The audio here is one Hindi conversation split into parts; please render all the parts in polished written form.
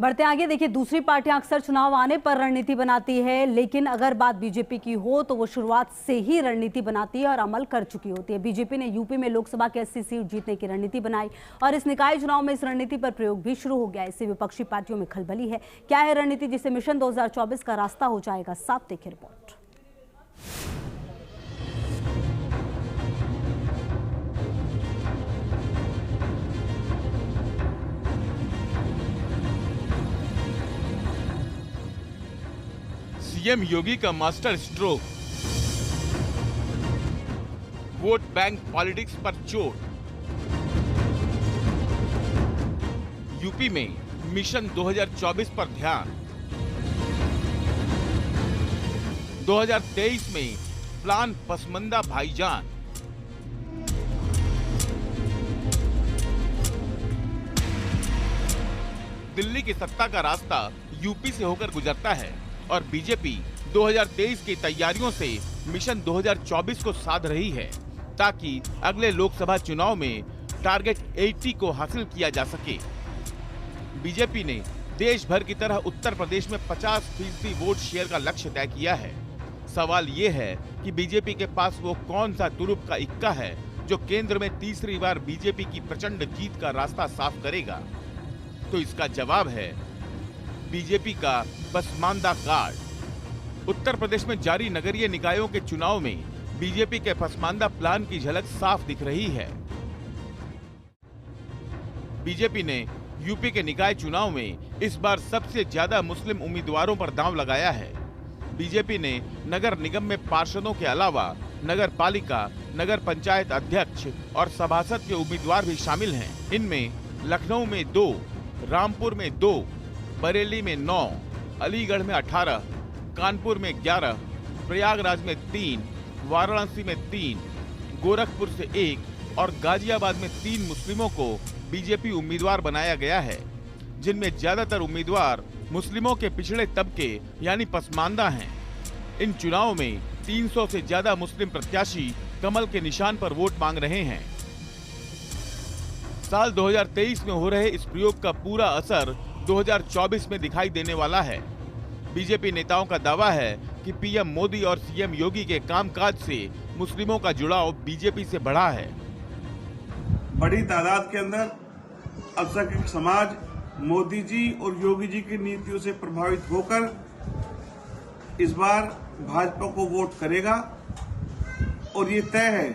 बढ़ते आगे, देखिए दूसरी पार्टियां अक्सर चुनाव आने पर रणनीति बनाती है, लेकिन अगर बात बीजेपी की हो तो वो शुरुआत से ही रणनीति बनाती है और अमल कर चुकी होती है। बीजेपी ने यूपी में लोकसभा की 80 सीट जीतने की रणनीति बनाई और इस निकाय चुनाव में इस रणनीति पर प्रयोग भी शुरू हो गया। इससे विपक्षी पार्टियों में खलबली है। क्या है रणनीति जिससे मिशन 2024 का रास्ता हो जाएगा साफ? देखिए रिपोर्ट। सीएम योगी का master stroke, vote bank politics पर चोट। यूपी में मिशन 2024 पर ध्यान। 2023 में प्लान पसमंदा भाईजान। दिल्ली की सत्ता का रास्ता यूपी से होकर गुजरता है और बीजेपी 2023 की तैयारियों से मिशन 2024 को साध रही है ताकि अगले लोकसभा चुनाव में टारगेट 80 को हासिल किया जा सके। बीजेपी ने देश भर की तरह उत्तर प्रदेश में 50% वोट शेयर का लक्ष्य तय किया है। सवाल ये है कि बीजेपी के पास वो कौन सा तुरुप का इक्का है जो केंद्र में तीसरी बार बीजेपी की प्रचंड जीत का रास्ता साफ करेगा। तो इसका जवाब है बीजेपी का पसमानदा कार्ड। उत्तर प्रदेश में जारी नगरीय निकायों के चुनाव में बीजेपी के पसमानदा प्लान की झलक साफ दिख रही है। बीजेपी ने यूपी के निकाय चुनाव में इस बार सबसे ज्यादा मुस्लिम उम्मीदवारों पर दांव लगाया है। बीजेपी ने नगर निगम में पार्षदों के अलावा नगर पालिका, नगर पंचायत अध्यक्ष और सभासद के उम्मीदवार भी शामिल हैं। इनमें लखनऊ में 2, रामपुर में 2, बरेली में 9, अलीगढ़ में 18, कानपुर में 11, प्रयागराज में 3, वाराणसी में 3, गोरखपुर से 1 और गाजियाबाद में 3 मुस्लिमों को बीजेपी उम्मीदवार बनाया गया है, जिनमें ज्यादातर उम्मीदवार मुस्लिमों के पिछड़े तबके यानी पसमानदा हैं। इन चुनावों में 300 से ज्यादा मुस्लिम प्रत्याशी कमल के निशान पर वोट मांग रहे हैं। साल 2023 में हो रहे इस प्रयोग का पूरा असर 2024 में दिखाई देने वाला है। बीजेपी नेताओं का दावा है कि पीएम मोदी और सीएम योगी के कामकाज से मुस्लिमों का जुड़ाव बीजेपी से बढ़ा है। बड़ी तादाद के अंदर अल्पसंख्यक समाज मोदी जी और योगी जी की नीतियों से प्रभावित होकर इस बार भाजपा को वोट करेगा और ये तय है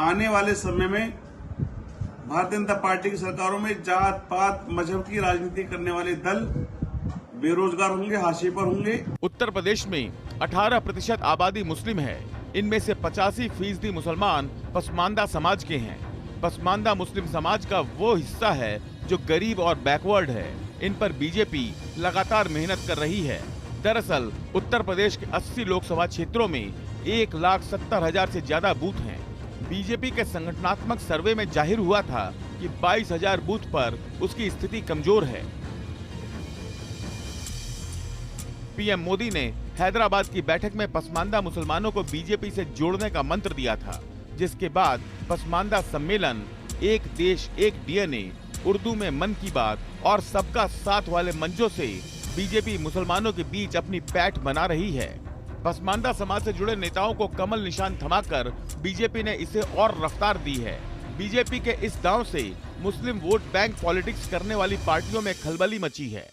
आने वाले समय में भारतीय जनता पार्टी की सरकारों में जात पात मजहब की राजनीति करने वाले दल बेरोजगार होंगे, हाशिए पर होंगे। उत्तर प्रदेश में 18% आबादी मुस्लिम है। इनमें से 85% मुसलमान पसमानदा समाज के हैं। पसमानदा मुस्लिम समाज का वो हिस्सा है जो गरीब और बैकवर्ड है। इन पर बीजेपी लगातार मेहनत कर रही है। दरअसल उत्तर प्रदेश के 80 लोकसभा क्षेत्रों में 1,70,000 से ज्यादा बूथ हैं। बीजेपी के संगठनात्मक सर्वे में जाहिर हुआ था कि 22,000 बूथ पर उसकी स्थिति कमजोर है। पीएम मोदी ने हैदराबाद की बैठक में पसमानदा मुसलमानों को बीजेपी से जोड़ने का मंत्र दिया था, जिसके बाद पसमानदा सम्मेलन, एक देश एक डीएनए, उर्दू में मन की बात और सबका साथ वाले मंचों से बीजेपी मुसलमानों के बीच अपनी पैठ बना रही है। पसमानदा समाज से जुड़े नेताओं को कमल निशान थमाकर बीजेपी ने इसे और रफ्तार दी है। बीजेपी के इस दांव से मुस्लिम वोट बैंक पॉलिटिक्स करने वाली पार्टियों में खलबली मची है।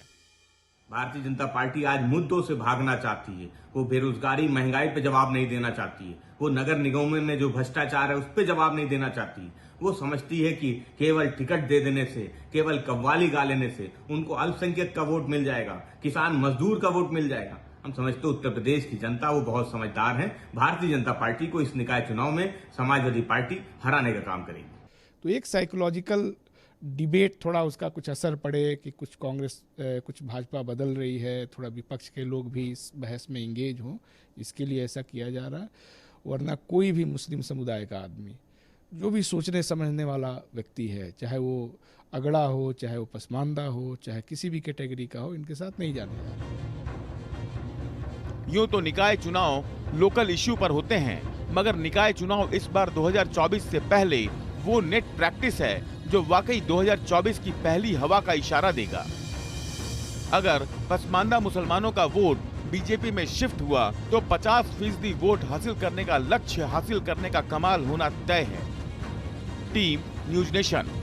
भारतीय जनता पार्टी आज मुद्दों से भागना चाहती है। वो बेरोजगारी, महंगाई पे जवाब नहीं देना चाहती है। वो नगर निगमों में जो भ्रष्टाचार है उस पे जवाब नहीं देना चाहती है। वो समझती है कि केवल टिकट दे देने से, केवल कव्वाली गा लेने से उनको अल्पसंख्यक का वोट मिल जाएगा, किसान मजदूर का वोट मिल जाएगा। हम समझते उत्तर प्रदेश की जनता वो बहुत समझदार है। भारतीय जनता पार्टी को इस निकाय चुनाव में समाजवादी पार्टी हराने का काम करेगी। तो एक साइकोलॉजिकल डिबेट, थोड़ा उसका कुछ असर पड़े कि कुछ कांग्रेस, कुछ भाजपा बदल रही है, थोड़ा विपक्ष के लोग भी इस बहस में इंगेज हों, इसके लिए ऐसा किया जा रहा है। वरना कोई भी मुस्लिम समुदाय का आदमी, जो भी सोचने समझने वाला व्यक्ति है, चाहे वो अगड़ा हो, चाहे वो पसमानदा हो, चाहे किसी भी कैटेगरी का हो, इनके साथ नहीं जाने जा रहा। यूं तो निकाय चुनाव लोकल इश्यू पर होते हैं, मगर निकाय चुनाव इस बार 2024 से पहले वो नेट प्रैक्टिस है जो वाकई 2024 की पहली हवा का इशारा देगा। अगर पसमानदा मुसलमानों का वोट बीजेपी में शिफ्ट हुआ तो 50% वोट हासिल करने का लक्ष्य हासिल करने का कमाल होना तय है। Team news nation.